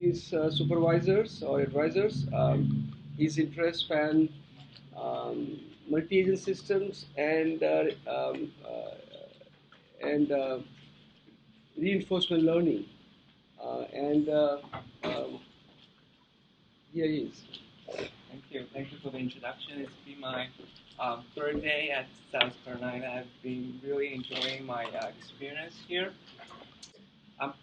his supervisors or advisors. His interest span multi-agent systems and reinforcement learning. And Here he is. Thank you. Thank you for the introduction. It's been my third day at South Carolina. I've been really enjoying my experience here.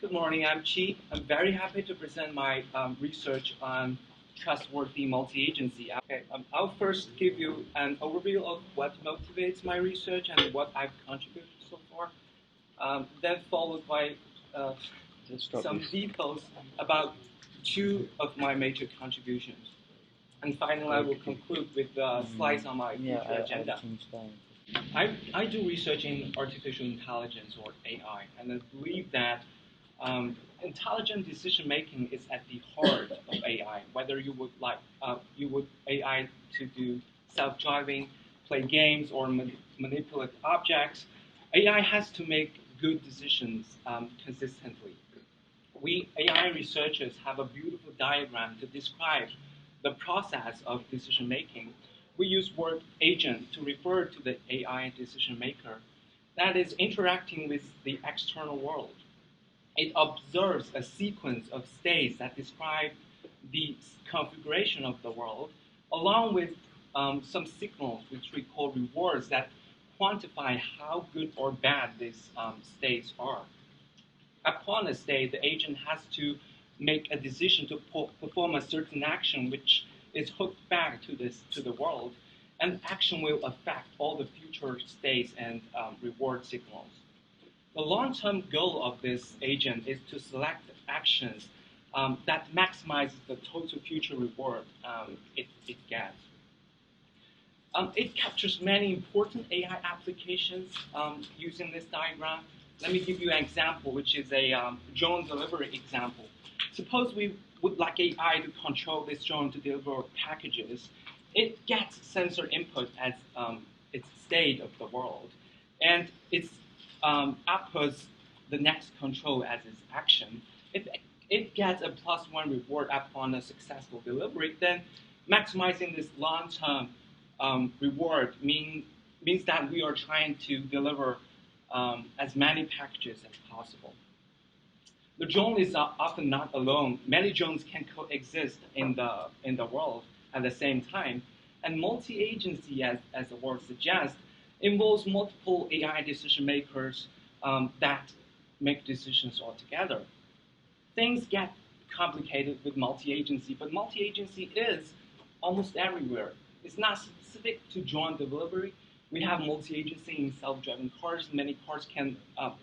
Good morning. I'm Chi. I'm very happy to present my research on trustworthy multi-agency. Okay, I'll first give you an overview of what motivates my research and what I've contributed so far. Then followed by some details about two of my major contributions. And finally, I will conclude with slides on my future agenda. I do research in artificial intelligence or AI, and I believe that intelligent decision making is at the heart of AI. Whether you would AI to do self-driving, play games, or manipulate objects, AI has to make good decisions consistently. We AI researchers have a beautiful diagram to describe the process of decision making. We use word agent to refer to the AI decision maker that is interacting with the external world. It observes a sequence of states that describe the configuration of the world, along with some signals, which we call rewards, that quantify how good or bad these states are. Upon a state, the agent has to make a decision to perform a certain action, which is hooked back to the world, and action will affect all the future states and reward signals. The long-term goal of this agent is to select actions that maximize the total future reward it gets. It captures many important AI applications using this diagram. Let me give you an example, which is a drone delivery example. Suppose we would like AI to control this drone to deliver packages. It gets sensor input as its state of the world, and it outputs the next control as its action. If it gets a +1 reward upon a successful delivery, then maximizing this long-term reward means that we are trying to deliver as many packages as possible. The drone is often not alone. Many drones can coexist in the world at the same time, and multi-agency, as the word suggests, involves multiple AI decision makers that make decisions all together. Things get complicated with multi-agency, but multi-agency is almost everywhere. It's not specific to drone delivery. We have multi-agency in self-driving cars. Many cars can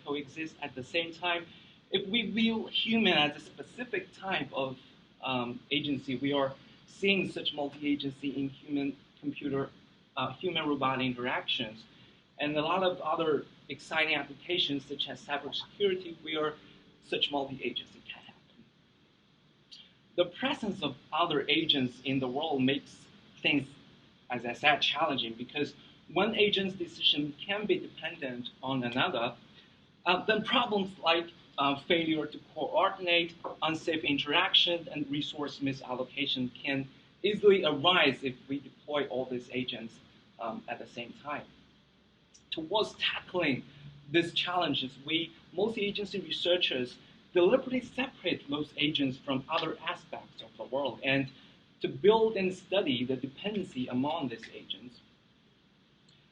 coexist at the same time. If we view human as a specific type of agency, we are seeing such multi-agency in human-computer, human-robot interactions. And a lot of other exciting applications, such as cybersecurity, where such multi-agency can happen. The presence of other agents in the world makes things, as I said, challenging, because one agent's decision can be dependent on another. Then problems like failure to coordinate, unsafe interaction, and resource misallocation can easily arise if we deploy all these agents at the same time. Towards tackling these challenges, we multi-agency researchers deliberately separate most agents from other aspects of the world, and to build and study the dependency among these agents.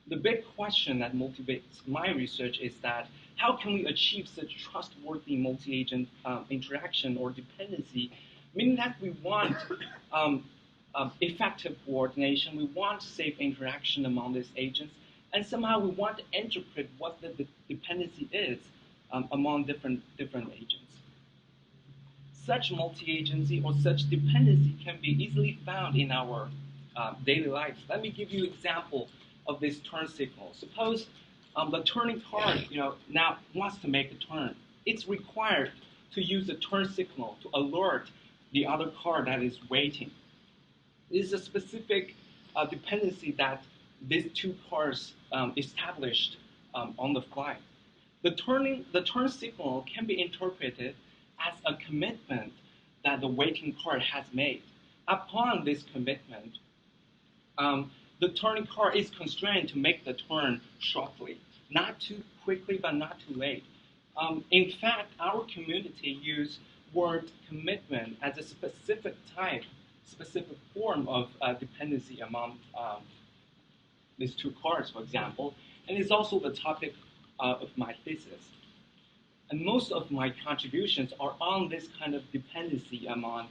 The big question that motivates my research is that how can we achieve such trustworthy multi-agent interaction or dependency, meaning that we want effective coordination, we want safe interaction among these agents, and somehow we want to interpret what the dependency is among different agents. Such multi-agency or such dependency can be easily found in our daily lives. Let me give you an example of this turn signal. Suppose the turning car, now wants to make a turn. It's required to use the turn signal to alert the other car that is waiting. This is a specific dependency that these two cars established on the fly. The turn signal can be interpreted as a commitment that the waiting car has made. Upon this commitment, the turning car is constrained to make the turn shortly, not too quickly, but not too late. In fact, our community use word commitment as a specific type, specific form of dependency among these two cars, for example, and it's also the topic of my thesis. And most of my contributions are on this kind of dependency among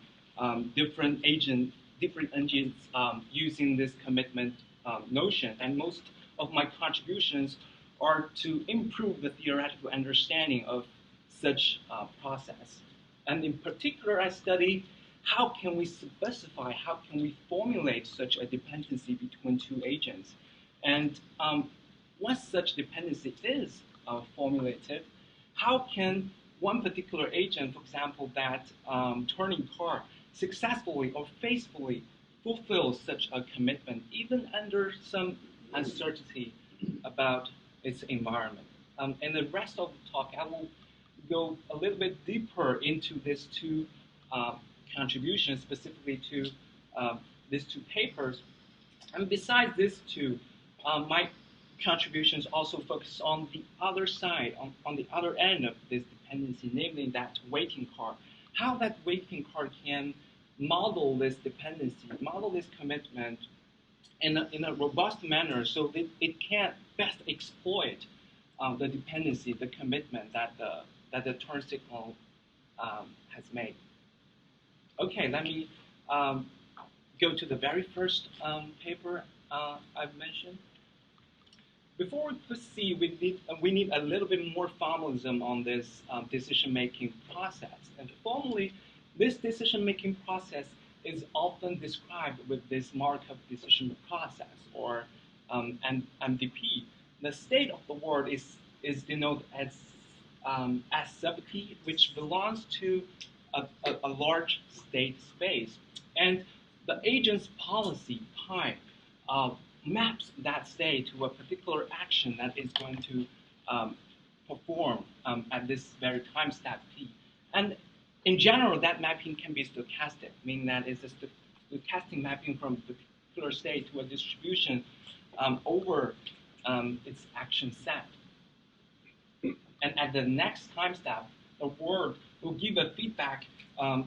different engines using this commitment notion. And most of my contributions are to improve the theoretical understanding of such process. And in particular, I study how can we specify, how can we formulate such a dependency between two agents. And once such dependency is formulated, how can one particular agent, for example, that turning car, successfully or faithfully fulfill such a commitment, even under some uncertainty about its environment? In the rest of the talk, I will go a little bit deeper into these two contributions, specifically to these two papers. And besides these two, my contributions also focus on the other side, on the other end of this dependency, namely that waiting car. How that waiting car can model this dependency, model this commitment in a robust manner so that it can best exploit the dependency, the commitment that the turn signal has made. Okay, let me go to the very first paper I've mentioned. Before we proceed, we need a little bit more formalism on this decision-making process. And formally, this decision-making process is often described with this Markov decision process, or MDP. The state of the word is denoted as S sub t, which belongs to a large state space. And the agent's policy time maps that state to a particular action that is going to perform at this very time step t. And in general, that mapping can be stochastic, meaning that it's a stochastic mapping from a particular state to a distribution over its action set. And at the next time step, the word will give a feedback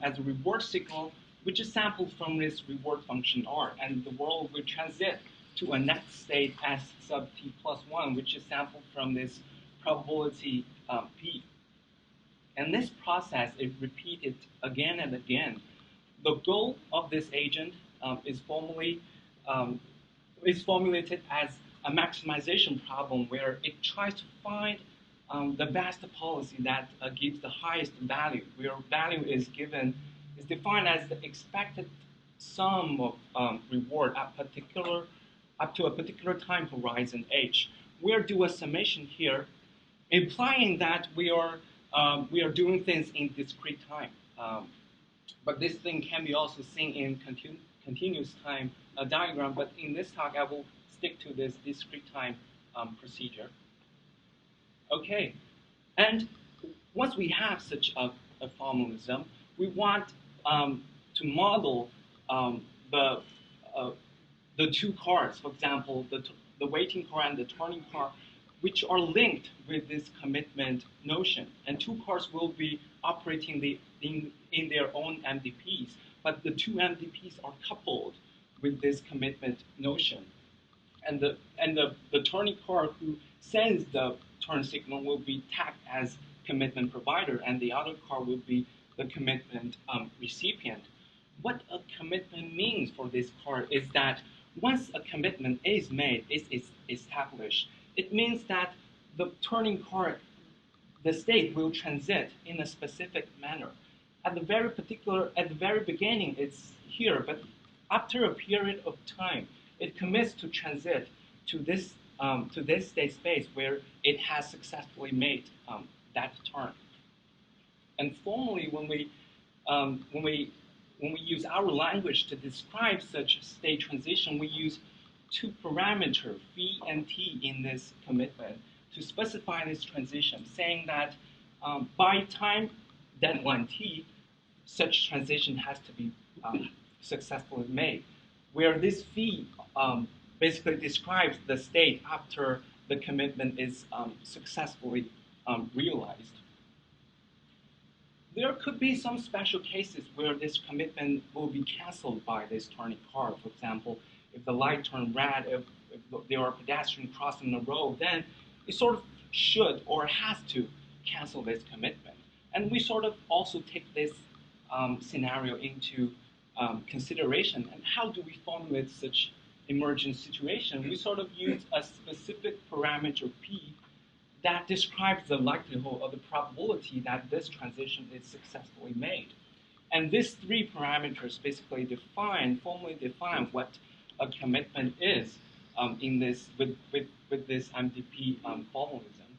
as a reward signal, which is sampled from this reward function R, and the world will transit to a next state S sub t plus 1, which is sampled from this probability P. And this process is repeated again and again. The goal of this agent is formulated as a maximization problem where it tries to find the best policy that gives the highest value, where value is defined as the expected sum of reward up to a particular time horizon h. We'll do a summation here, implying that we are doing things in discrete time. But this thing can be also seen in continuous time diagram. But in this talk, I will stick to this discrete time procedure. Okay, and once we have such a formalism, we want to model the two cars, for example, the waiting car and the turning car, which are linked with this commitment notion. And two cars will be operating in their own MDPs, but the two MDPs are coupled with this commitment notion. And the turning car who sends the turn signal will be tagged as commitment provider, and the other car will be the commitment recipient. What a commitment means for this car is that once a commitment is made, is established, it means that the turning car, the state will transit in a specific manner. At the very beginning, it's here, but after a period of time, it commits to transit to this state space where it has successfully made that turn. And formally, when we use our language to describe such state transition, we use two parameters, phi and t, in this commitment to specify this transition, saying that by time deadline t, such transition has to be successfully made, where this phi basically describes the state after the commitment is successfully realized. There could be some special cases where this commitment will be canceled by this turning car. For example, if the light turned red, if there are pedestrians crossing the road, then it sort of should or has to cancel this commitment. And we sort of also take this scenario into consideration. And how do we formulate such emergent situation? We sort of use a specific parameter P that describes the likelihood or the probability that this transition is successfully made. And these three parameters basically formally define what a commitment is in this with this MDP formalism.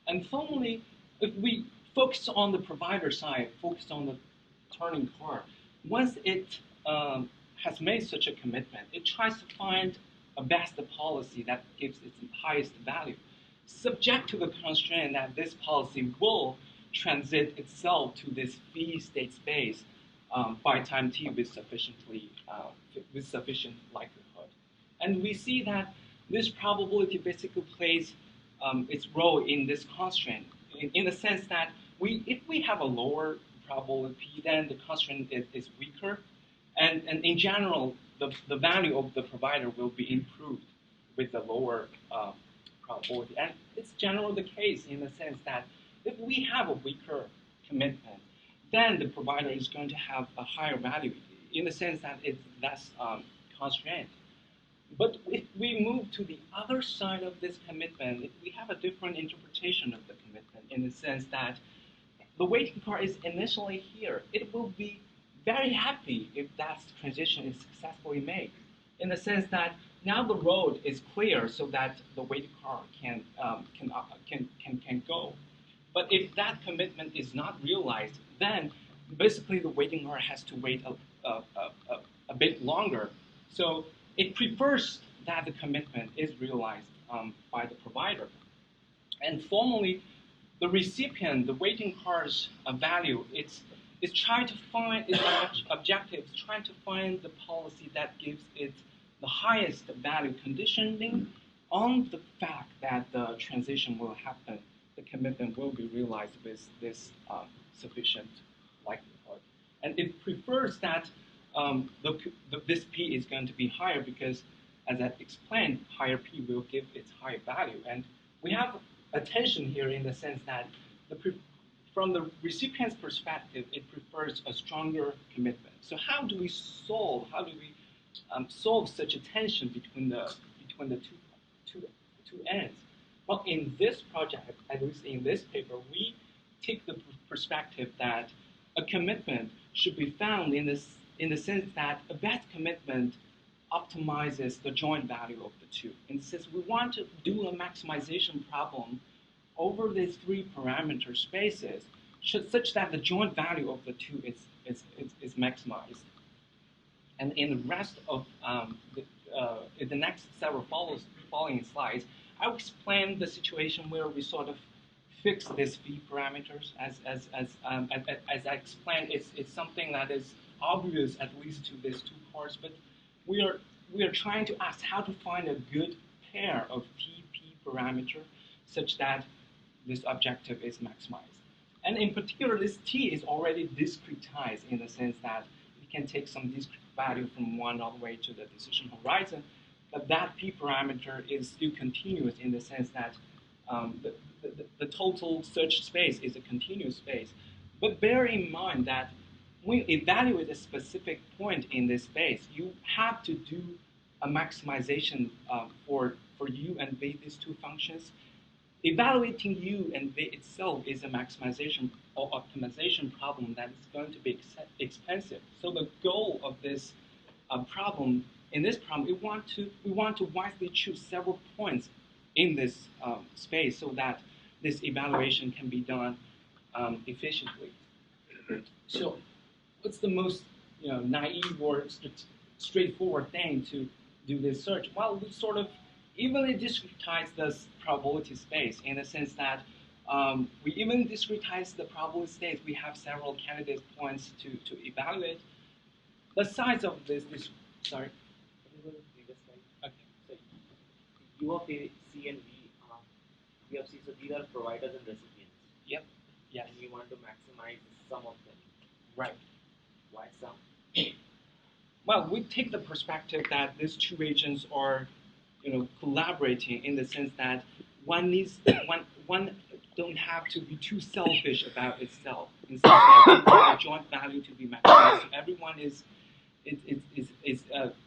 And formally, if we focus on the provider side, focus on the turning car, once it has made such a commitment, it tries to find a best policy that gives its highest value, subject to the constraint that this policy will transit itself to this phi state space by time t with sufficient likelihood. And we see that this probability basically plays its role in this constraint, in the sense that if we have a lower probability p, then the constraint is weaker, and in general, the value of the provider will be improved with the lower probability. And it's generally the case in the sense that if we have a weaker commitment, then the provider is going to have a higher value in the sense that it's less constrained. But if we move to the other side of this commitment, we have a different interpretation of the commitment in the sense that the waiting car is initially here. It will be very happy if that transition is successfully made, in the sense that now the road is clear so that the waiting car can go. But if that commitment is not realized, then basically the waiting car has to wait a bit longer. So it prefers that the commitment is realized by the provider. And formally, the recipient, the waiting car's value, it's trying to find, its objective is trying to find the policy that gives it the highest value, conditioning on the fact that the transition will happen, the commitment will be realized with this sufficient likelihood. And it prefers that this P is going to be higher because, as I explained, higher P will give its higher value. And we have a tension here in the sense that from the recipient's perspective, it prefers a stronger commitment. So how do we solve such a tension between the two ends? Well, in this project, at least in this paper, we take the perspective that a commitment should be found in the sense that a best commitment optimizes the joint value of the two. And since we want to do a maximization problem over these three parameter spaces, such that the joint value of the two is maximized. And in the rest of in the next several following slides, I will explain the situation where we sort of fix these phi parameters. As I explained, it's something that is obvious at least to these two parts, but we are trying to ask how to find a good pair of TP parameter such that this objective is maximized. And in particular, this T is already discretized in the sense that we can take some discrete value from one all the way to the decision horizon, but that P parameter is still continuous in the sense that the total search space is a continuous space. But bear in mind that when you evaluate a specific point in this space, you have to do a maximization for U and V, these two functions. Evaluating U and V itself is a maximization or optimization problem that is going to be expensive. So the goal of this problem, in this problem, we want to wisely choose several points in this space so that this evaluation can be done efficiently. So what's the most naive or straightforward thing to do this search? Well, we sort of evenly discretize this probability space in the sense that We even discretize the probability states. We have several candidate points to evaluate. The size of this sorry. Okay. So U of A, C and V, V of C, so these are providers and recipients. Yep. Yes. And we want to maximize the sum of them. Right. Why sum? Well, we take the perspective that these two agents are, collaborating in the sense that one don't have to be too selfish about itself. Instead, we want a joint value to be maximized. So everyone is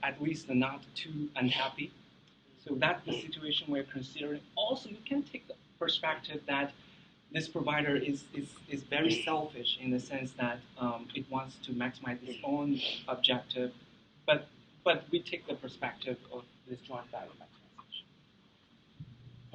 at least not too unhappy. So that's the situation we're considering. Also, you can take the perspective that this provider is very selfish in the sense that it wants to maximize its own objective, but we take the perspective of this joint value maximization.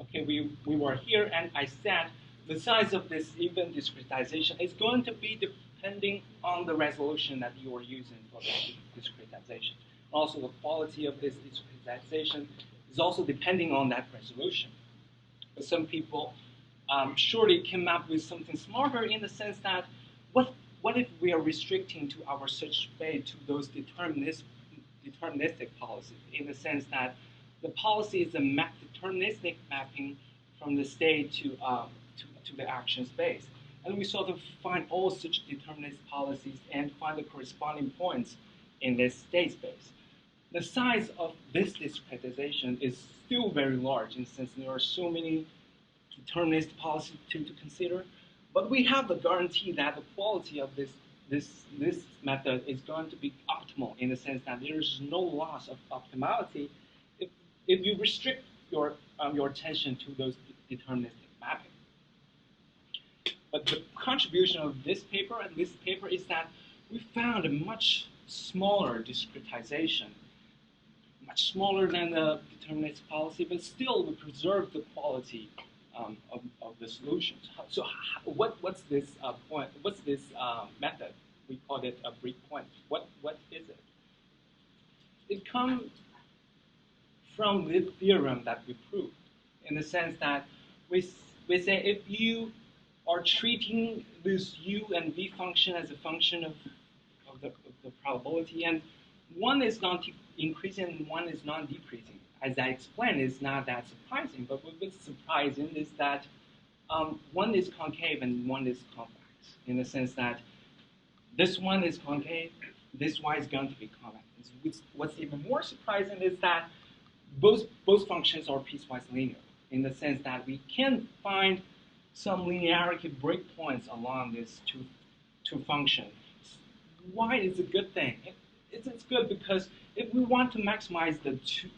Okay, we were here, and I said the size of this even discretization is going to be depending on the resolution that you are using for the discretization. Also, the quality of this discretization is also depending on that resolution. But some people surely came up with something smarter in the sense that what if we are restricting to our search space to those deterministic policies, in the sense that the policy is a deterministic mapping from the state to the action space. And we sort of find all such deterministic policies and find the corresponding points in this state space. The size of this discretization is still very large, in the sense there are so many deterministic policies to consider. But we have the guarantee that the quality of this method is going to be optimal, in the sense that there is no loss of optimality if you restrict your attention to those deterministic mapping. But the contribution of this paper and this paper is that we found a much smaller discretization, much smaller than the deterministic policy, but still we preserve the quality of the solutions. So what's this point? What's this method? We call it a breakpoint. What is it? It comes from the theorem that we proved, in the sense that we say if you are treating this u and v function as a function of the probability, and one is not increasing and one is not decreasing. As I explained, it's not that surprising, but what's surprising is that one is concave and one is convex, in the sense that this one is concave, this y is going to be convex. What's even more surprising is that both functions are piecewise linear, in the sense that we can find some linearity breakpoints along these two functions. Why is it a good thing? It's good because if we want to maximize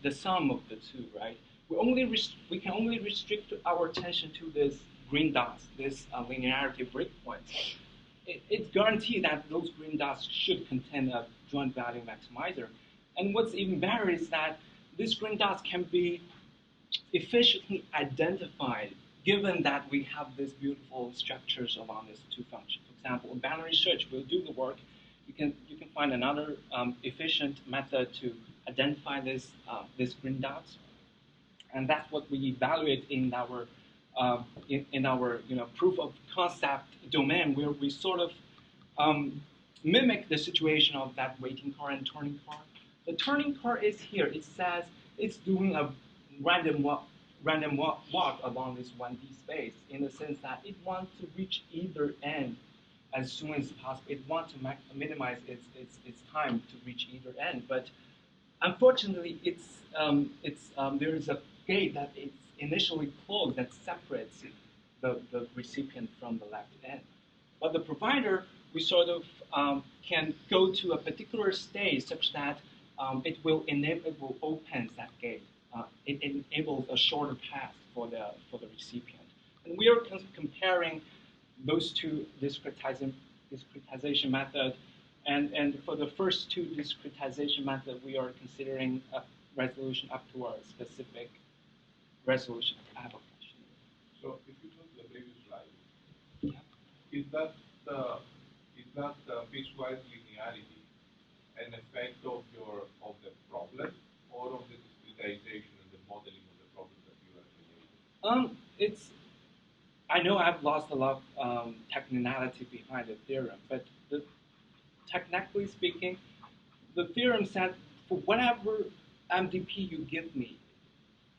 the sum of the two, right? We can only restrict our attention to this green dots, this linearity breakpoints. It's guaranteed that those green dots should contain a joint value maximizer. And what's even better is that these green dots can be efficiently identified, given that we have these beautiful structures along these two functions. For example, in binary search, we'll do the work. You can find another efficient method to identify these green dots, and that's what we evaluate in our proof of concept domain, where we sort of mimic the situation of that waiting car and turning car. The turning car is here. It says it's doing a random walk along this 1D space, in the sense that it wants to reach either end as soon as possible. It wants to minimize its time to reach either end. But unfortunately, there is a gate that is initially closed that separates the recipient from the left end. But the provider, we sort of can go to a particular stage such that it will open that gate. It enables a shorter path for the recipient. And we are comparing those two discretization method, and for the first two discretization method, we are considering a resolution up to a specific resolution. I have a question. So if you took the previous slide, is that piecewise linearity an effect of the problem, or of the discretization and the modeling of the problem that you are creating? I know I've lost a lot of technicality behind the theorem, but technically speaking, the theorem said for whatever MDP you give me,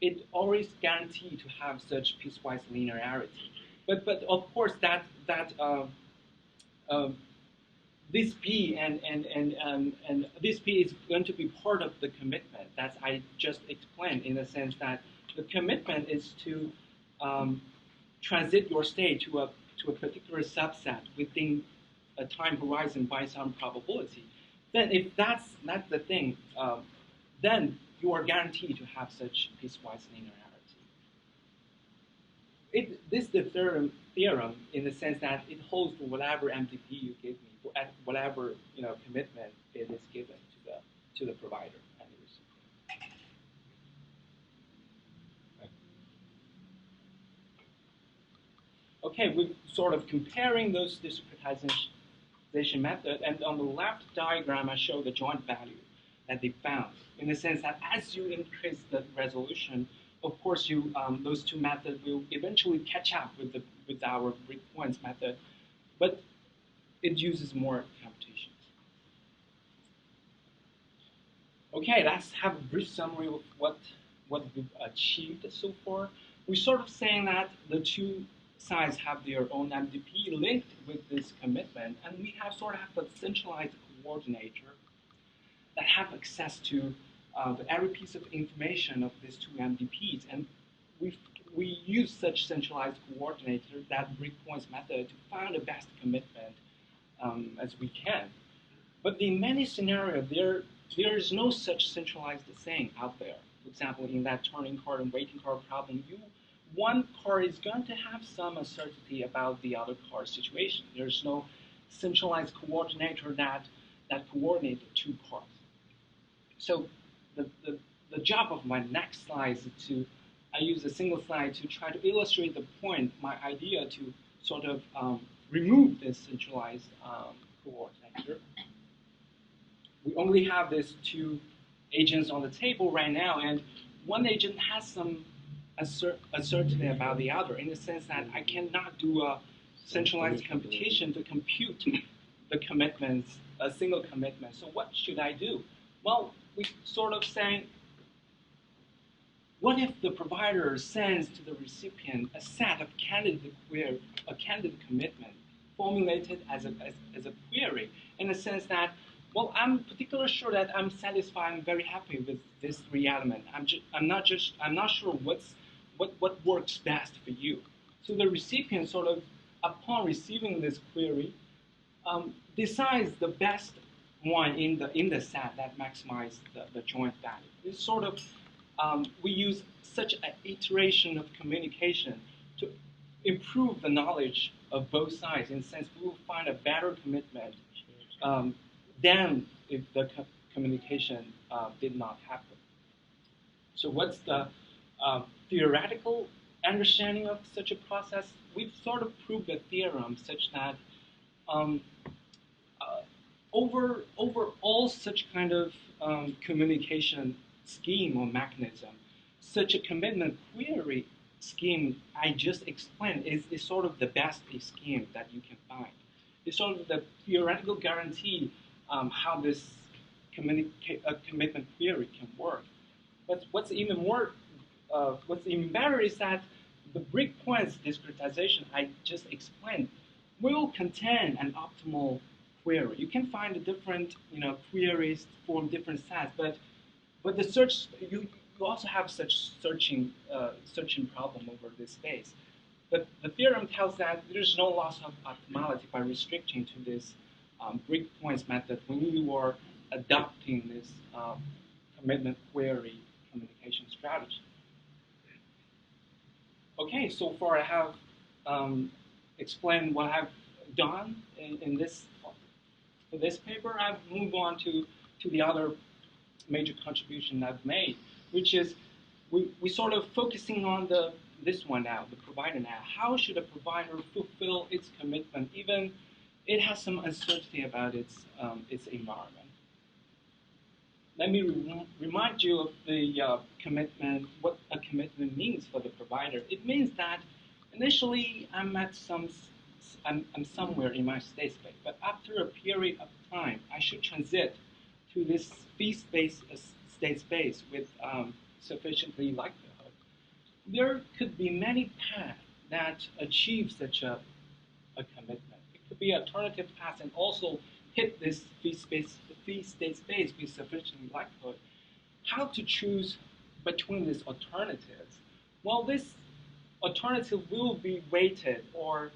it always guaranteed to have such piecewise linearity. But of course um, this P and this P is going to be part of the commitment that I just explained, in the sense that the commitment is to transit your state to a particular subset within a time horizon by some probability. Then if that's the thing, then you are guaranteed to have such piecewise linearity. This is the theorem in the sense that it holds for whatever MTP you give me, for at whatever commitment it is given to the provider and the recipient. Okay, we're sort of comparing those discretization methods, and on the left diagram I show the joint value that they found, in the sense that as you increase the resolution, of course, those two methods will eventually catch up with our breakpoints method, but it uses more computations. Okay, let's have a brief summary of what we've achieved so far. We're sort of saying that the two sides have their own MDP linked with this commitment, and we have sort of a centralized coordinator that have access to every piece of information of these two MDPs, and we use such centralized coordinator, that breakpoints method, to find the best commitment as we can. But in many scenarios, there is no such centralized thing out there. For example, in that turning card and waiting card problem, one card is going to have some uncertainty about the other card's situation. There's no centralized coordinator that coordinates the two cards. So the job of my next slide is I use a single slide to try to illustrate the point, my idea to sort of remove this centralized coordinator. We only have these two agents on the table right now, and one agent has some uncertainty about the other, in the sense that I cannot do a centralized computation to compute the commitments, a single commitment. So what should I do? Well, we sort of saying, what if the provider sends to the recipient a set of candidate commitment formulated as a query, in the sense that, well, I'm particularly sure that I'm satisfied and very happy with this three element. I'm not sure what works best for you. So the recipient sort of, upon receiving this query, decides the best one in the set that maximizes the joint value. It's sort of we use such an iteration of communication to improve the knowledge of both sides. In a sense, we will find a better commitment than if the communication did not happen. So what's the theoretical understanding of such a process? We've sort of proved a theorem such that over all such kind of communication scheme or mechanism, such a commitment query scheme I just explained is sort of the best scheme that you can find. It's sort of the theoretical guarantee how this commitment query can work. But what's even better is that the breakpoints discretization I just explained will contain an optimal query. You can find different queries from different sets, but the search you also have such searching problem over this space. But the theorem tells that there's no loss of optimality by restricting to this breakpoints method when you are adopting this commitment query communication strategy. Okay, so far I have explained what I've done in this for this paper. I've moved on to the other major contribution I've made, which is we sort of focusing on this one now, the provider now. How should a provider fulfill its commitment, even it has some uncertainty about its environment? Let me remind you of the commitment, what a commitment means for the provider. It means that Initially, I'm somewhere in my state space, but after a period of time, I should transit to this fee-space state space with sufficiently likelihood. There could be many paths that achieve such a commitment. It could be alternative paths and also hit this fee state space with sufficient likelihood. How to choose between these alternatives? Well, this alternative will be weighted or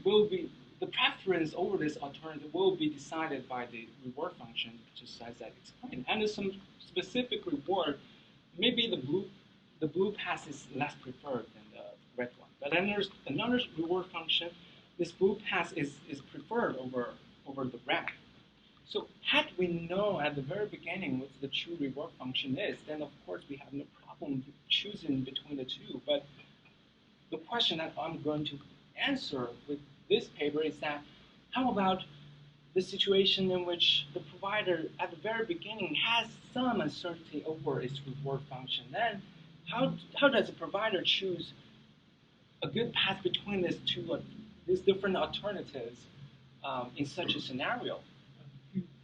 will be the preference over this alternative will be decided by the reward function, just as I explained. And there's some specific reward. Maybe the blue path is less preferred than the red one. But then there's another reward function. This blue path is preferred over the red. So had we known at the very beginning what the true reward function is, then of course we have no problem choosing between the two. But the question that I'm going to answer with this paper is that how about the situation in which the provider at the very beginning has some uncertainty over its reward function? Then how does the provider choose a good path between these different alternatives in such a scenario?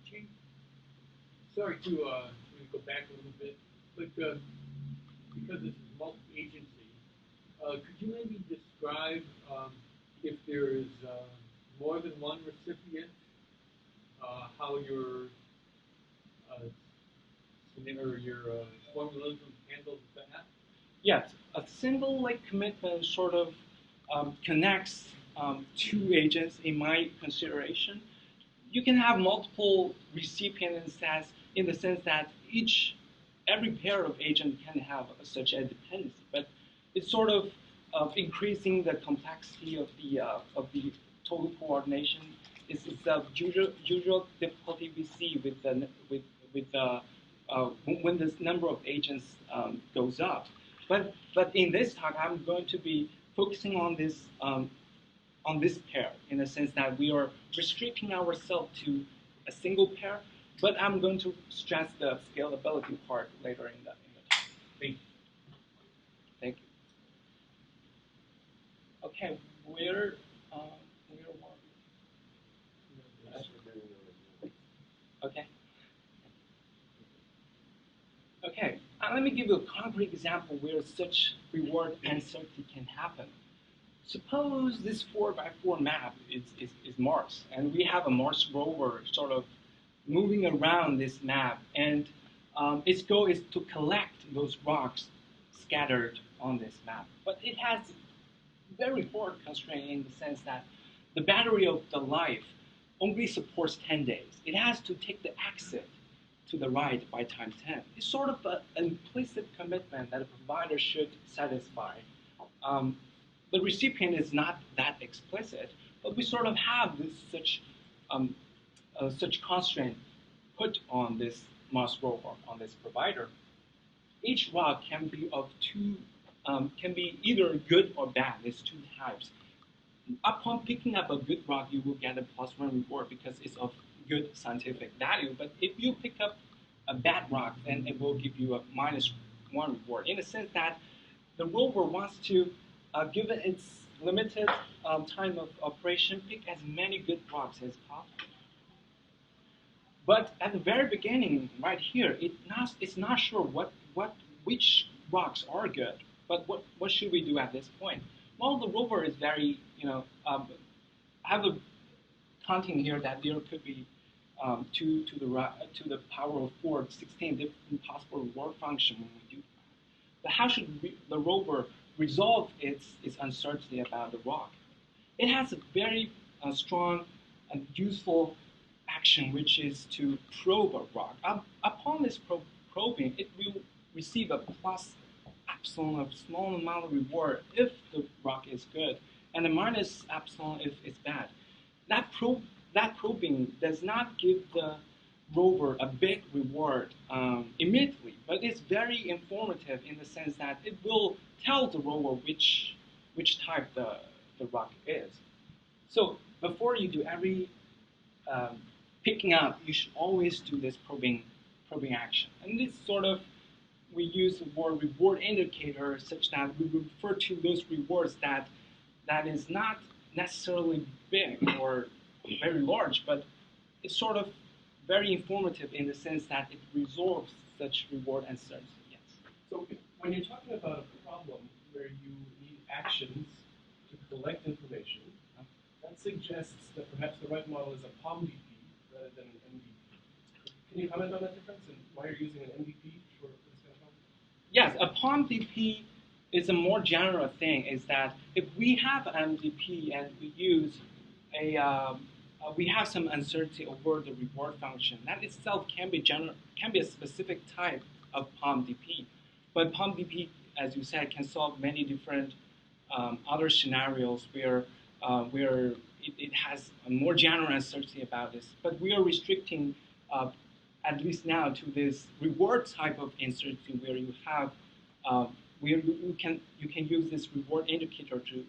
Chief, sorry to go back a little bit, but because this is multi-agency, could you maybe describe if there is more than one recipient, how your formalism handles that? Yes, a single commitment sort of connects two agents in my consideration. You can have multiple recipients in the sense that every pair of agents can have such a dependency, but it's sort of increasing the complexity of the total coordination. It's the usual difficulty we see when this number of agents goes up. But in this talk, I'm going to be focusing on this pair in the sense that we are restricting ourselves to a single pair. But I'm going to stress the scalability part later in the talk. Thank you. Thank you. Okay, where were we? Okay. Okay, let me give you a concrete example where such reward uncertainty can happen. Suppose this 4x4 map is Mars, and we have a Mars rover sort of moving around this map, and its goal is to collect those rocks scattered on this map. But it has very hard constraint in the sense that the battery of the life only supports 10 days. It has to take the exit to the right by time 10. It's sort of an implicit commitment that a provider should satisfy. The recipient is not that explicit, but we sort of have such constraint put on this Mars rover, on this provider. Each rock can be either good or bad. There's two types. Upon picking up a good rock, you will get a +1 reward because it's of good scientific value. But if you pick up a bad rock, then it will give you a -1 reward. In the sense that the rover wants to, given its limited time of operation, pick as many good rocks as possible. But at the very beginning, right here, it's not sure which rocks are good. But what should we do at this point? Well, the rover is very, I have a counting here that there could be 2 to the power of 4, 16 different possible reward functions when we do that. But how should the rover resolve its uncertainty about the rock? It has a very strong and useful action, which is to probe a rock. Upon this probing, it will receive a plus epsilon of small amount of reward if the rock is good, and a minus epsilon if it's bad. That probing does not give the rover a big reward immediately, but it's very informative in the sense that it will tell the rover which type the rock is. So before you do every picking up, you should always do this probing action, and this sort of we use the word reward indicator such that we refer to those rewards that is not necessarily big or very large, but it's sort of very informative in the sense that it resolves such reward uncertainty. Yes. So when you're talking about a problem where you need actions to collect information, that suggests that perhaps the right model is a POMDP rather than an MVP. Can you comment on that difference and why you're using an MVP for this kind of problem? Yes, a POMDP is a more general thing. Is that if we have an MVP and we use we have some uncertainty over the reward function, that itself can be a specific type of POMDP. But POMDP, as you said, can solve many different other scenarios where it has a more general uncertainty about this. But we are restricting, at least now, to this reward type of uncertainty where you have where you can use this reward indicator to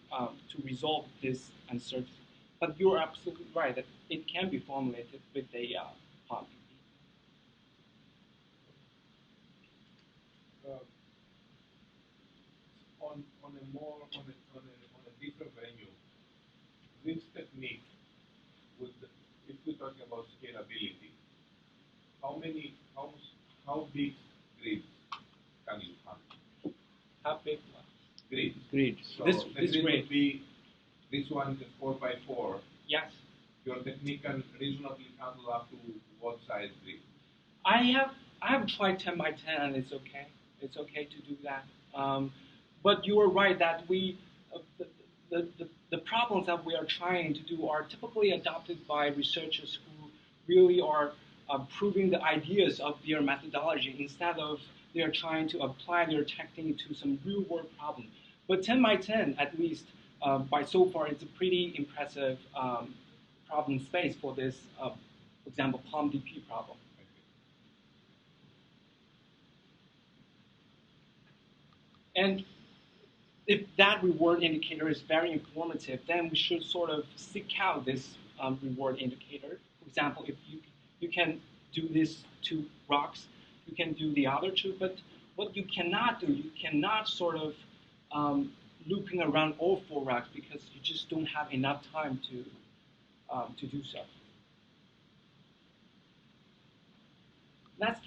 resolve this uncertainty. But you're absolutely right that it can be formulated with a POMDP. On a different venue, this technique, if we're talking about scalability, how big grids can you handle? How big? Grids. Great. So This the grid grid. would be, this one is 4x4. Yes. Your technique can reasonably handle up to what size grid? I have tried 10 by 10 and it's okay. It's okay to do that. But you are right that the problems that we are trying to do are typically adopted by researchers who really are proving the ideas of their methodology instead of they are trying to apply their technique to some real world problem. But 10 by 10, at least by so far, it's a pretty impressive problem space for this, for example, POMDP problem. And if that reward indicator is very informative, then we should sort of seek out this reward indicator. For example, if you can do this to rocks, you can do the other two, but what you cannot do, you cannot sort of looping around all 4 rocks because you just don't have enough time to do so. That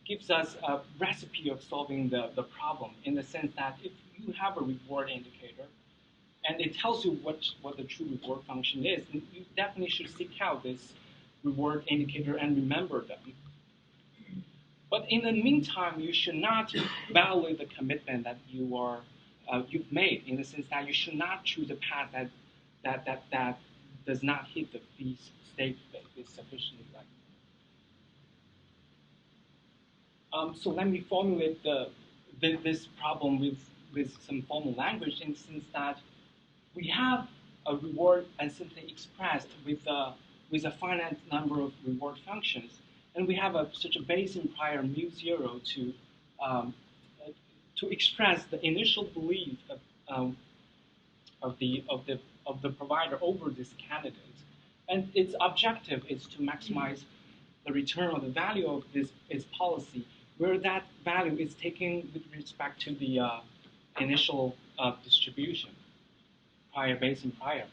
gives us a recipe of solving the problem in the sense that if you have a reward indicator and it tells you what the true reward function is, then you definitely should seek out this reward indicator and remember them. But in the meantime, you should not violate the commitment that you've made in the sense that you should not choose a path that does not hit the fee state is sufficiently right. So let me formulate this problem with some formal language in the sense that we have a reward and simply expressed with a finite number of reward functions, and we have such a base in prior mu0 to express the initial belief of the provider over this candidate, and its objective is to maximize the return on the value of its policy, where that value is taken with respect to the initial distribution, prior base and prior.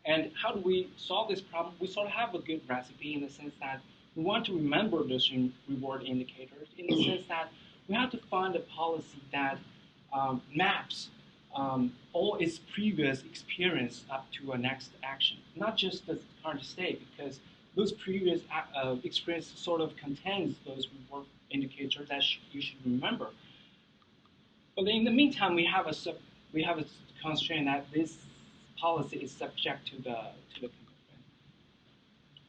And how do we solve this problem? We sort of have a good recipe in the sense that we want to remember those reward indicators in the sense that we have to find a policy that maps all its previous experience up to a next action, not just the current state, because those previous experience sort of contains those reward indicators that you should remember. But in the meantime, we have a constraint that this policy is subject to the commitment.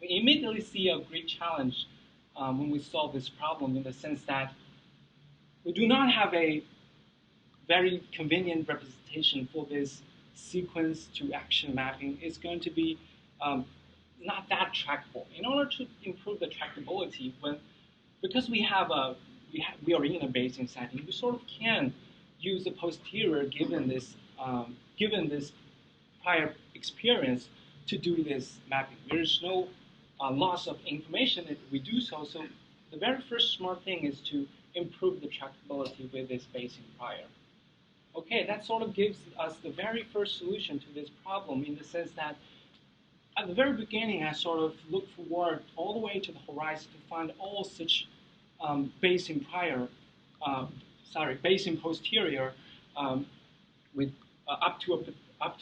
We immediately see a great challenge when we solve this problem in the sense that we do not have a very convenient representation for this sequence to action mapping. It's going to be not that trackable. In order to improve the trackability, because we are in a Bayesian setting, we sort of can use the posterior given this prior experience to do this mapping. There is no loss of information if we do so. So the very first smart thing is to improve the trackability with this spacing prior. Okay, that sort of gives us the very first solution to this problem in the sense that at the very beginning, I sort of looked forward all the way to the horizon to find all such basing prior, basing posterior with up to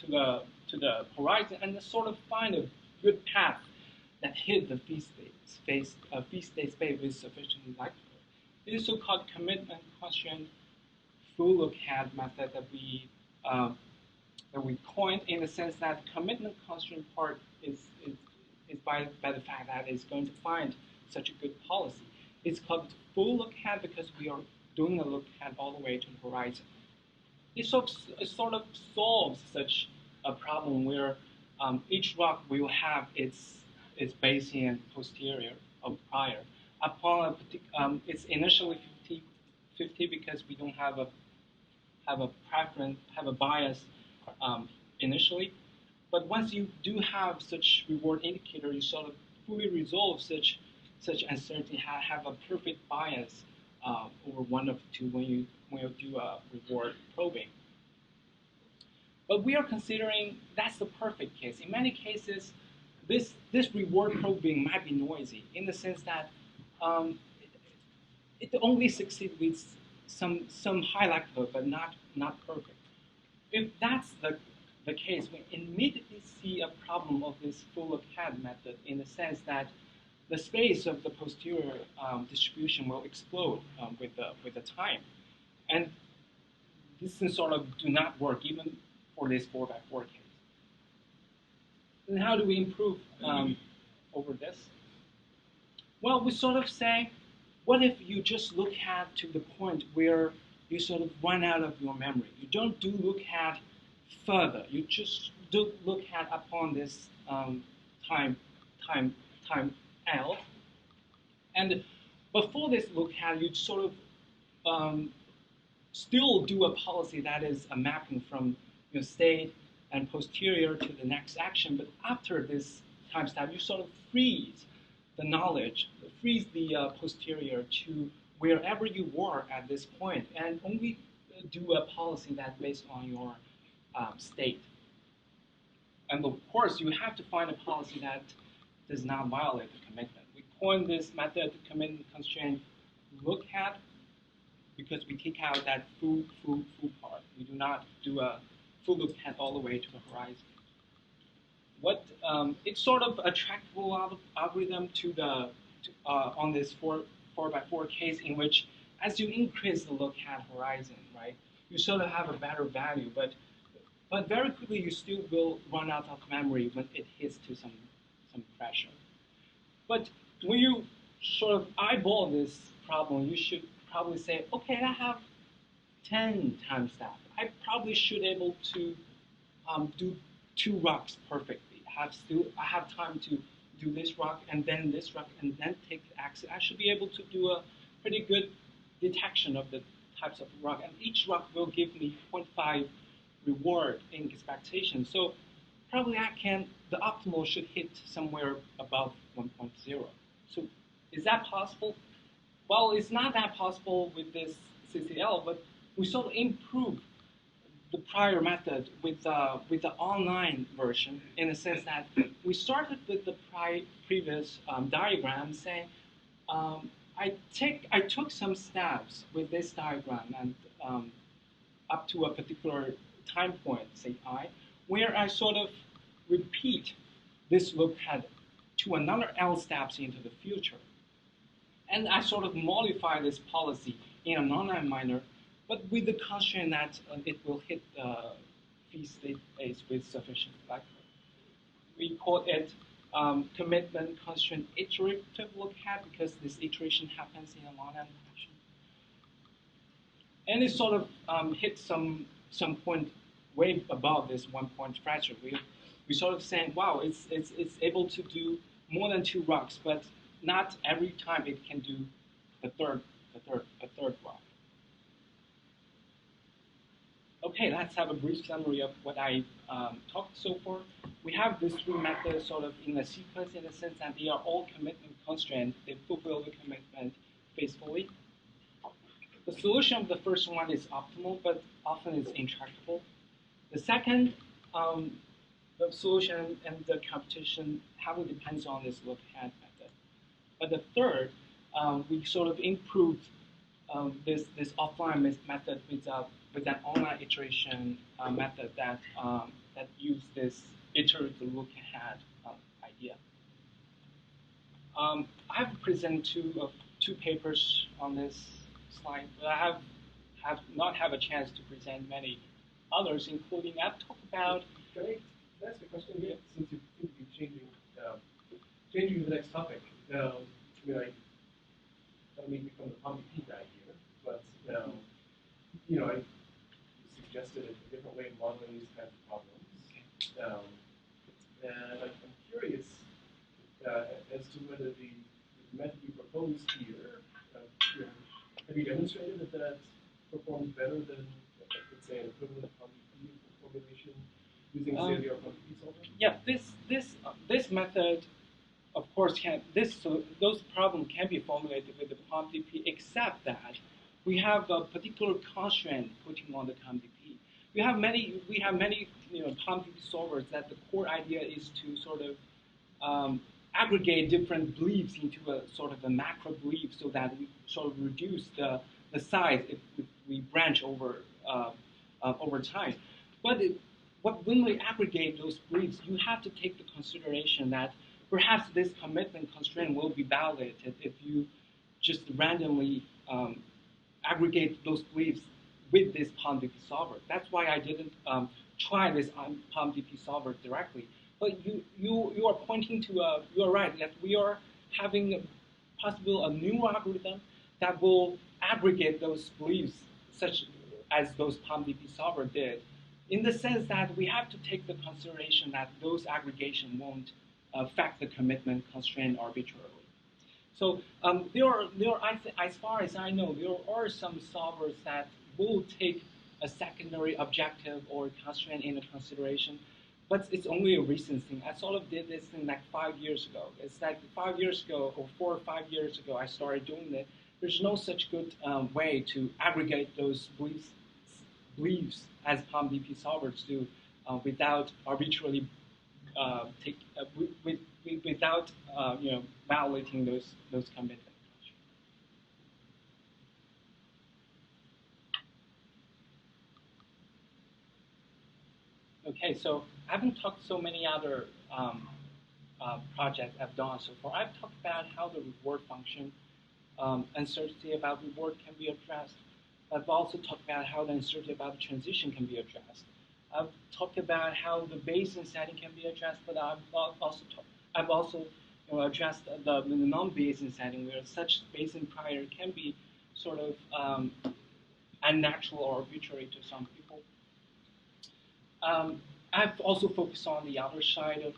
the horizon, and sort of find a good path that hit the feed state space with sufficient likelihood. This is so-called commitment constraint full look-ahead method that we coined in the sense that commitment constraint part is by the fact that it's going to find such a good policy. It's called full look-ahead because we are doing a look-ahead all the way to the horizon. It sort of solves such a problem where each rock will have its basing and posterior or prior. Upon a particular, it's initially 50-50 because we don't have a preference, have a bias initially. But once you do have such reward indicator, you sort of fully resolve such uncertainty, have a perfect bias over one of the two when you do a reward probing. But we are considering that's the perfect case. In many cases, this reward probing might be noisy in the sense that it only succeeds with some high likelihood, but not perfect. If that's the case, we immediately see a problem of this full look-ahead method in the sense that the space of the posterior distribution will explode with the time, and this sort of do not work even for this 4x4 case. And how do we improve over this? Well, we sort of say, what if you just look at to the point where you sort of run out of your memory? You don't do look at further. You just do look at upon this time L. And before this look at, you sort of still do a policy that is a mapping from your state and posterior to the next action. But after this time step, you sort of freeze the knowledge, freeze the posterior to wherever you were at this point, and only do a policy that's based on your state. And of course, you have to find a policy that does not violate the commitment. We coined this method, the commitment constraint look at, because we take out that full part. We do not do a full look at all the way to the horizon. It's sort of a tractable algorithm on this 4x4 case in which, as you increase the look at horizon, right, you sort of have a better value, but very quickly you still will run out of memory when it hits to some pressure. But when you sort of eyeball this problem, you should probably say, okay, I have 10 times that. I probably should able to do 2 rocks perfectly. I have time to do this rock and then this rock and then take the axis. I should be able to do a pretty good detection of the types of rock, and each rock will give me 0.5 reward in expectation. So probably the optimal should hit somewhere above 1.0. So is that possible? Well, it's not that possible with this CCL, but we sort of improve the prior method with the online version in the sense that we started with the previous diagram saying, I took some steps with this diagram and up to a particular time point, say I, where I sort of repeat this look ahead to another L steps into the future. And I sort of modify this policy in a non-line minor, but with the constraint that it will hit the feed state space with sufficient likelihood. We call it commitment constraint iterative look ahead because this iteration happens in a non-line fashion. And it sort of hits some point way above this 1 point threshold. We sort of saying, wow, it's able to do more than 2 rocks, but not every time it can do a third rock. Okay, let's have a brief summary of what I talked so far. We have these 3 methods sort of in a sequence in the sense that they are all commitment constraints. They fulfill the commitment faithfully. solution of the first one is optimal, but often it's intractable. The second, the solution and the competition heavily depends on this look-ahead method. But the third, we sort of improved this offline method with an online iteration method that use this iterative look-ahead idea. I have presented two papers on this slide, but I have not had a chance to present many others, including I've talked about. Can I ask a question here? Since you seem to be changing the next topic. I mean, I don't mean to become the POMDP guy here, but I suggested a different way of modeling these kinds of problems. And I'm curious as to whether the method you proposed here, have you demonstrated that performs better than, let's say, an equivalent POMDP formulation using say the POMDP solver? Yeah, this method, of course, those problems can be formulated with the POMDP, except that we have a particular constraint putting on the POMDP. We have many POMDP solvers that the core idea is to sort of aggregate different beliefs into a sort of a macro belief, so that we sort of reduce the size if we branch over time. But when we aggregate those beliefs, you have to take the consideration that perhaps this commitment constraint will be violated if you just randomly aggregate those beliefs with this POMDP solver. That's why I didn't try this POMDP solver directly. But you are pointing to you are right that we are having possibly a new algorithm that will aggregate those beliefs such as those POMDP solver did, in the sense that we have to take the consideration that those aggregation won't affect the commitment constraint arbitrarily. So there are, as far as I know, there are some solvers that will take a secondary objective or constraint into consideration, but it's only a recent thing. I sort of did this thing like 5 years ago. It's like 5 years ago or 4 or 5 years ago I started doing it. There's no such good way to aggregate those beliefs as POMDP solvers do without arbitrarily without violating those commitments. Okay, so I haven't talked so many other projects I've done so far. I've talked about how the reward function uncertainty about reward can be addressed. I've also talked about how the uncertainty about the transition can be addressed. I've talked about how the Bayesian setting can be addressed, but I've also addressed the non-Bayesian setting where such Bayesian prior can be sort of unnatural or arbitrary to some people. I've also focused on the other side of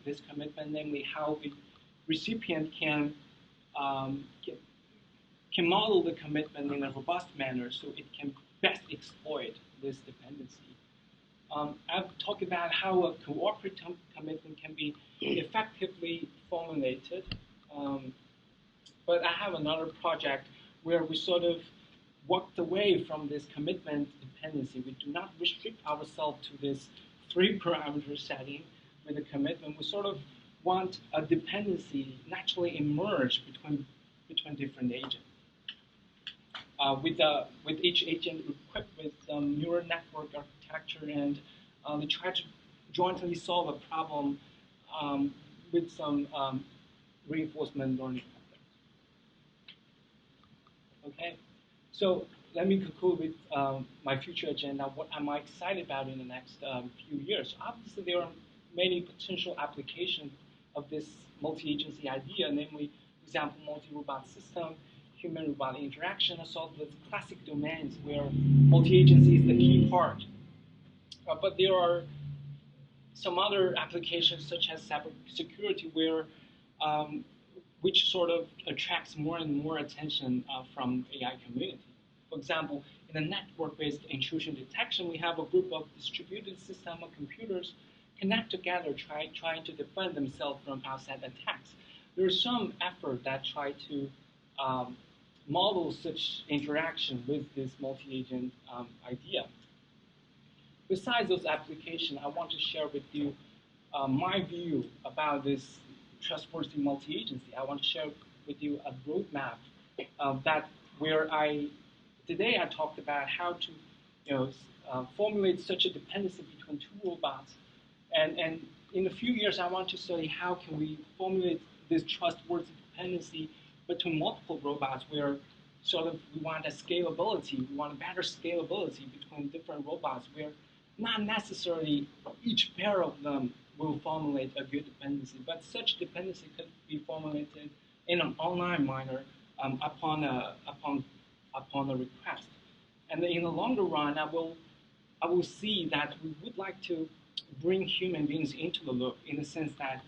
this commitment, namely how the recipient can model the commitment in a robust manner so it can best exploit this dependency. I've talked about how a cooperative commitment can be effectively formulated, but I have another project where we sort of walked away from this commitment dependency. We do not restrict ourselves to this 3-parameter setting with a commitment. We sort of want a dependency naturally emerge between different agents. With each agent equipped with neural network architecture, and we try to jointly solve a problem with some reinforcement learning method. Okay, so let me conclude with my future agenda. What am I excited about in the next few years? Obviously, there are many potential applications of this multi-agency idea, namely, for example, multi-robot system, human-robot interaction, and sort of the classic domains where multi-agency is the key part. But there are some other applications, such as cybersecurity, where which sort of attracts more and more attention from AI community. For example, in a network-based intrusion detection, we have a group of distributed system of computers connect together, trying to defend themselves from outside attacks. There is some effort that try to model such interaction with this multi-agent idea. Besides those applications, I want to share with you my view about this trustworthy multi-agency. I want to share with you a roadmap that where today I talked about how to formulate such a dependency between two robots, and in a few years I want to study how can we formulate this trustworthy dependency between multiple robots where sort of we want a scalability, we want a better scalability between different robots where not necessarily each pair of them will formulate a good dependency, but such dependency could be formulated in an online manner upon a request. And in the longer run, I will see that we would like to bring human beings into the loop in the sense that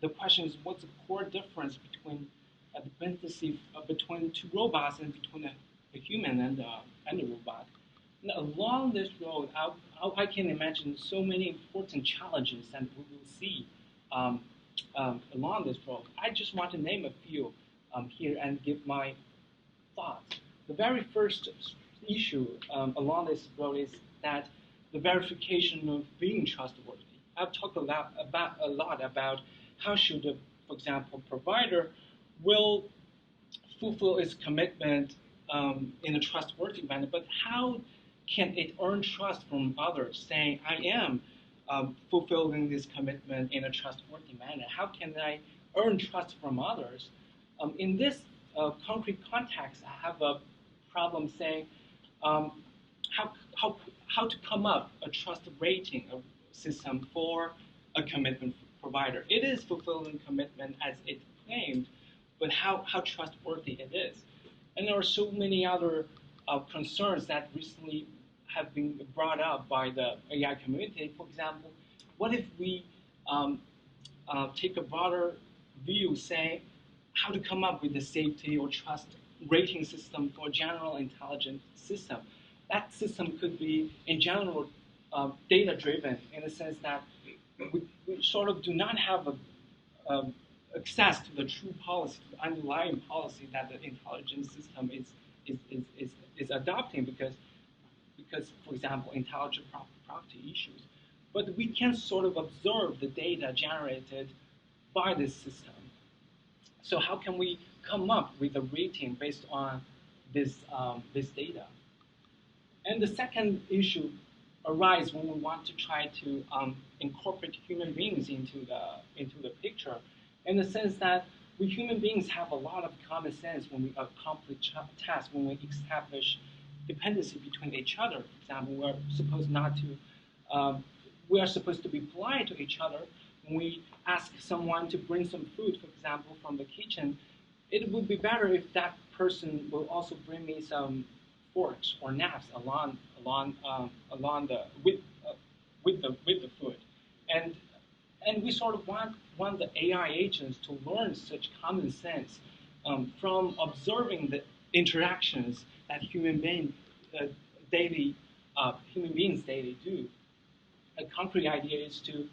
the question is what's the core difference between a dependency between two robots and between a human and a robot. And along this road, I can imagine so many important challenges that we will see along this road. I just want to name a few here and give my thoughts. The very first issue along this road is that the verification of being trustworthy. I've talked a lot about how should, for example, provider will fulfill its commitment in a trustworthy manner, but how can it earn trust from others, saying, I am fulfilling this commitment in a trustworthy manner? How can I earn trust from others? In this concrete context, I have a problem saying how to come up a trust rating system for a commitment provider. It is fulfilling commitment as it claimed, but how trustworthy it is. And there are so many other concerns that recently have been brought up by the AI community. For example, what if we take a broader view, saying how to come up with a safety or trust rating system for a general intelligence system? That system could be, in general, data-driven in the sense that we sort of do not have access to the true policy, the underlying policy that the intelligence system is adopting because, for example, intellectual property issues. But we can sort of observe the data generated by this system. So how can we come up with a rating based on this data? And the second issue arises when we want to try to incorporate human beings into the picture, in the sense that we human beings have a lot of common sense when we accomplish tasks, when we establish dependency between each other. For example, we are supposed to be polite to each other. When we ask someone to bring some food, for example, from the kitchen, it would be better if that person will also bring me some forks or knives along with the food, and we sort of want the AI agents to learn such common sense from observing the interactions that human beings daily do. A concrete idea is to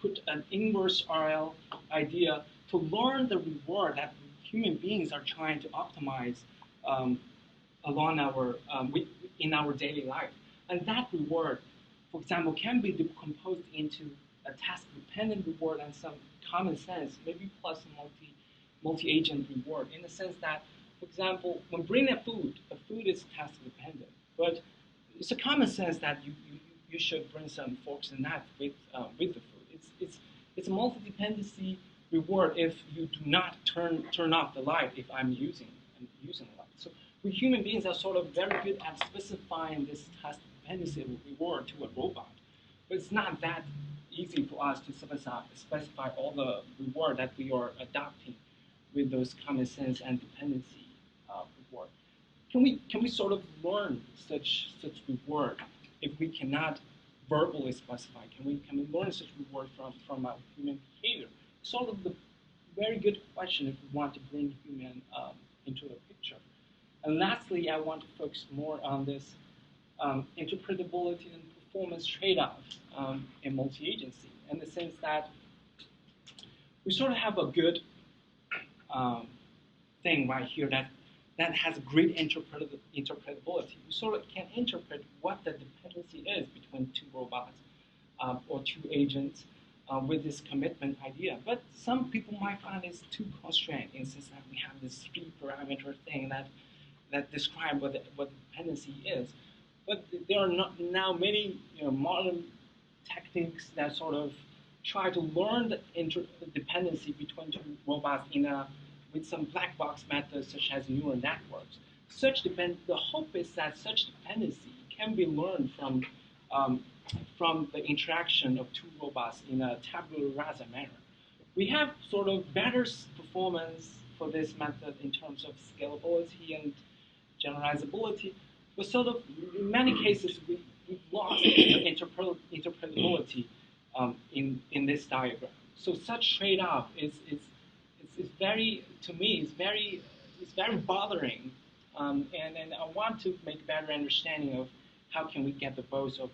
put an inverse RL idea to learn the reward that human beings are trying to optimize in our daily life. And that reward, for example, can be decomposed into a task-dependent reward and some common sense, maybe plus multi-agent reward, in the sense that, for example, when bringing a food is task-dependent, but it's a common sense that you should bring some forks and knives with the food. It's a multi-dependency reward if you do not turn off the light if I'm using the light. So we human beings are sort of very good at specifying this task dependency reward to a robot, but it's not that easy for us to specify all the reward that we are adopting with those common sense and dependency reward. Can we sort of learn such reward if we cannot verbally specify? Can we learn such reward from our human behavior? Sort of the very good question if we want to bring human into the picture. And lastly, I want to focus more on this interpretability and performance trade-off in multi-agency, in the sense that we sort of have a good thing thing right here that has great interpretability. You sort of can interpret what the dependency is between two robots or two agents with this commitment idea. But some people might find it's too constrained in the sense that we have this three-parameter thing that describe what dependency is. But there are not now many modern techniques that sort of try to learn the dependency between two robots with some black box methods such as neural networks. The hope is that such dependency can be learned from the interaction of two robots in a tabula rasa manner. We have sort of better performance for this method in terms of scalability and generalizability, but sort of in many cases we've lost the interpretability in this diagram. So such trade-off is very, to me, is very bothering, and I want to make better understanding of how can we get the both of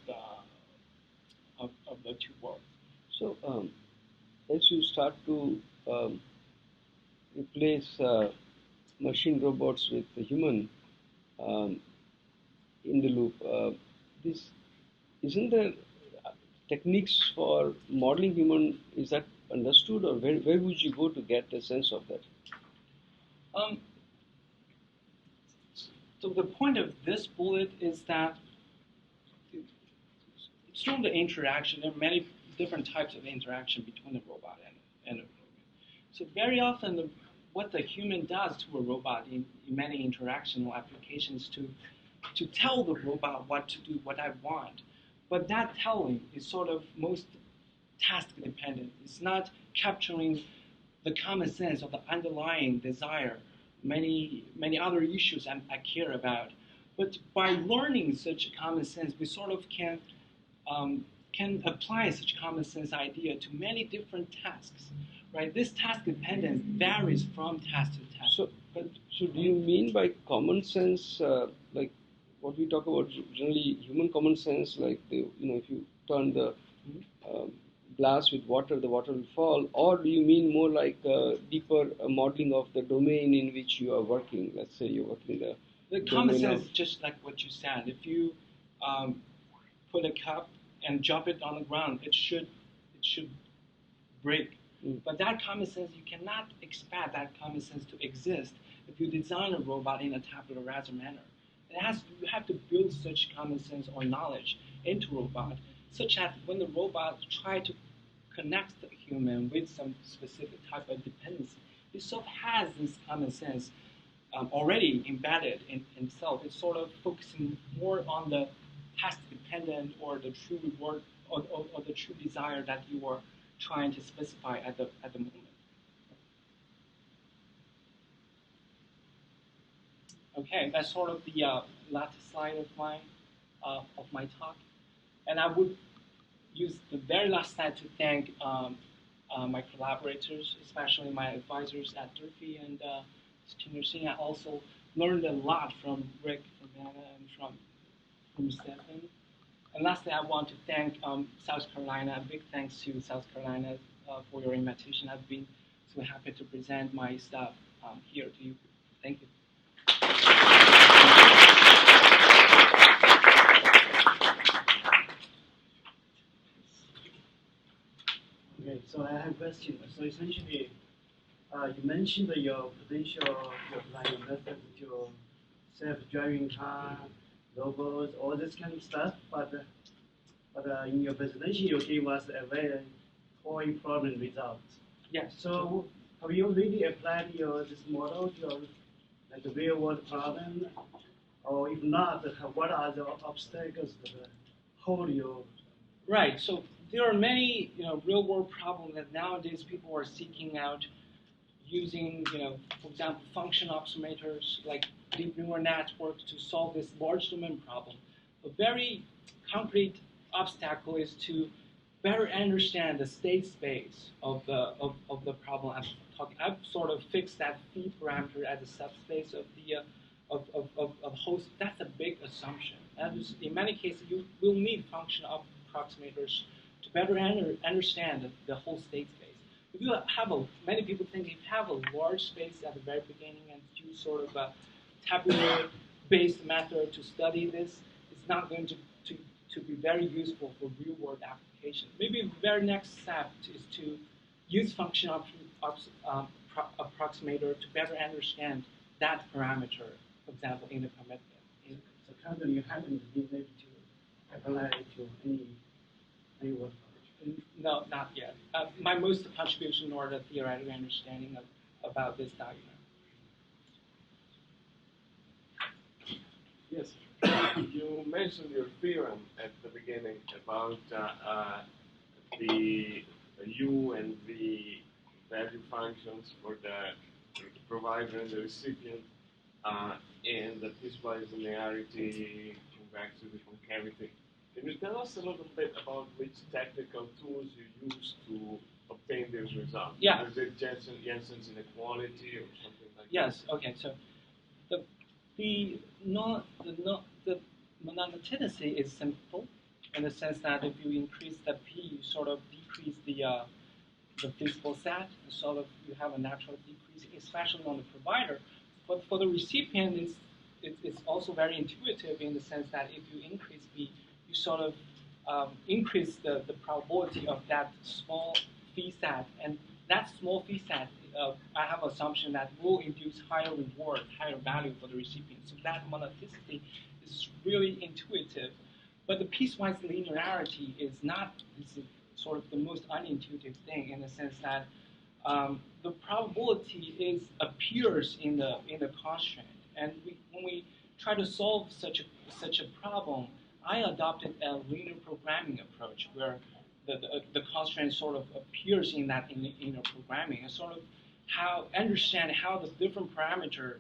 the two worlds. So as you start to replace machine robots with the human in the loop, this isn't there techniques for modeling human, is that understood, or where would you go to get a sense of that? So the point of this bullet is that through the interaction, there are many different types of interaction between a robot and a human. So very often what the human does to a robot in many interactional applications to tell the robot what to do, what I want. But that telling is sort of most task dependent. It's not capturing the common sense of the underlying desire, many other issues I care about. But by learning such common sense, we sort of can apply such common sense idea to many different tasks, right? This task dependence varies from task to task. So do you mean by common sense, like what we talk about generally human common sense, like if you turn the glass with water, the water will fall, or do you mean more like deeper modeling of the domain in which you are working? Let's say you're working the common sense, just like what you said. If you put a cup and drop it on the ground, it should break. But that common sense, you cannot expect that common sense to exist if you design a robot in a tabula rasa manner. You have to build such common sense or knowledge into robot, such that when the robot try to connect the human with some specific type of dependency, it sort of has this common sense already embedded in itself. It's sort of focusing more on the task dependent or the true reward or the true desire that you are trying to specify at the moment. Okay, that's sort of the last slide of my talk, and I would use the very last slide to thank my collaborators, especially my advisors at Durfee and Singh. I also learned a lot from Rick, from Anna, and from Stephen. And lastly, I want to thank South Carolina. A big thanks to South Carolina for your invitation. I've been so happy to present my stuff here to you. Thank you. Okay, so I have a question. So essentially, you mentioned your potential, your applying method to self-driving car, robots, all this kind of stuff, but in your presentation you gave us a very point problem result. Yes. So have you really applied this model to like a real world problem, or if not, what are the obstacles that hold you? Right. So there are many real world problems that nowadays people are seeking out using for example function approximators like deep neural networks to solve this large domain problem. A very concrete obstacle is to better understand the state space of the problem I'm talking. I've sort of fixed that phi parameter as a subspace of the of host. That's a big assumption. That is, in many cases, you will need function approximators to better understand the whole state space. if you have many people think if you have a large space at the very beginning and use sort of a tabular-based method to study this, it's not going to be very useful for real-world application. Maybe the very next step is to use function approximator to better understand that parameter, for example, in the commitment. So currently you haven't been able to apply it to any work project? No, not yet. My most contribution or the theoretical understanding about this diagram. Yes. You mentioned your theorem at the beginning about the U and V value functions for the provider and the recipient, and the piecewise linearity back to the concavity. Can you tell us a little bit about which technical tools you use to obtain these results? Yeah. Is it Jensen's inequality or something like yes, that? Yes. Okay. So the monotonicity is simple in the sense that if you increase the P, you sort of decrease the feasible set, sort of you have a natural decrease, especially on the provider. But for the recipient, it's also very intuitive in the sense that if you increase B, you sort of increase the probability of that small fee set, and that small fee set, I have assumption that will induce higher reward, higher value for the recipient. So that monotonicity is really intuitive, but the piecewise linearity is not. Is sort of the most unintuitive thing in the sense that the probability appears in the constraint, and when we try to solve such a problem, I adopted a linear programming approach where the constraint sort of appears in that inner programming, and sort of understand how the different parameter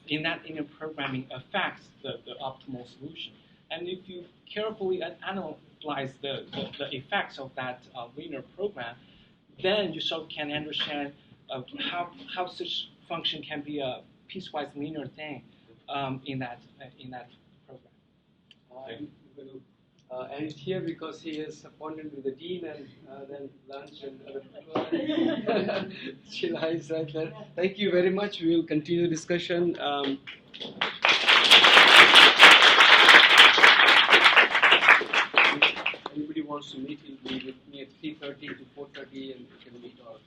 in that inner programming affects the optimal solution. And if you carefully analyze the effects of that linear program, then you sort of can understand how such function can be a piecewise linear thing in that program. And here because he is appointed with the dean and then lunch and other people. Sheila is right there. Thank you very much. We will continue discussion. Anybody wants to meet, will be with me at 3:30 to 4:30, and we can meet or